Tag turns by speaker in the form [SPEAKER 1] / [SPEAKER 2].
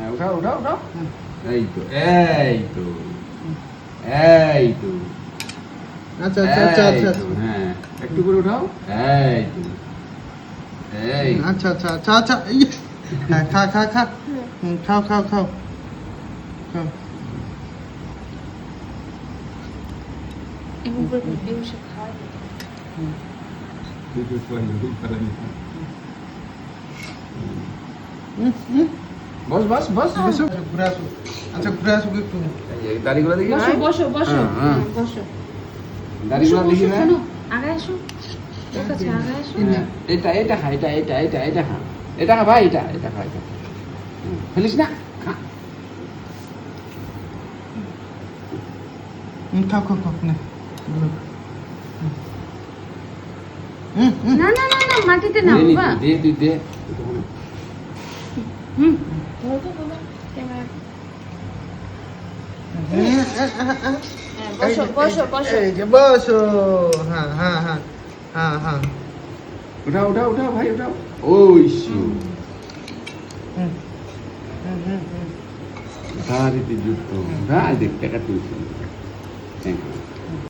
[SPEAKER 1] উঠাও উঠাও উঠাও এই তো এই তো এই তো
[SPEAKER 2] আচ্ছা আচ্ছা আচ্ছা
[SPEAKER 1] এই
[SPEAKER 2] আচ্ছা
[SPEAKER 1] তো, হ্যাঁ একটু করে উঠাও এই তো এই
[SPEAKER 2] আচ্ছা আচ্ছা আচ্ছা আচ্ছা হ্যাঁ খা খা খা খাও খাও খাও খাও
[SPEAKER 1] বস বস বস
[SPEAKER 2] বসো ঘুরে আসো আচ্ছা ঘুরে আসো একটু
[SPEAKER 1] এই দাড়িগুলো দেখি
[SPEAKER 3] বসো বসো বসো
[SPEAKER 1] হ্যাঁ, হ্যাঁ।
[SPEAKER 3] বসো
[SPEAKER 1] দাড়িগুলো দেখি না
[SPEAKER 3] শোনো, আগে আসো ওর কাছে আগে আসো
[SPEAKER 1] হ্যাঁ, এটা এটা খা এটা এটা এটা এটা খা এটা খা ভাই এটা এটা খা এটা ফেলিস না খা
[SPEAKER 2] খাও খাও খাও না
[SPEAKER 3] না না না না মাটিতে না
[SPEAKER 1] দে নি,
[SPEAKER 3] বাবা
[SPEAKER 1] দে তুই দে
[SPEAKER 3] হুম ধরো তো বাবা ক্যামেরা বসো বসো বসো
[SPEAKER 2] এই যে বসো হ্যাঁ হ্যাঁ হ্যাঁ হ্যাঁ হ্যাঁ
[SPEAKER 1] উঠাও উঠাও উঠাও ভাই উঠাও ওই শু দাঁড়িতে যুক্ত উঠা দেখ টাকা তুলছি থ্যাংক ইউ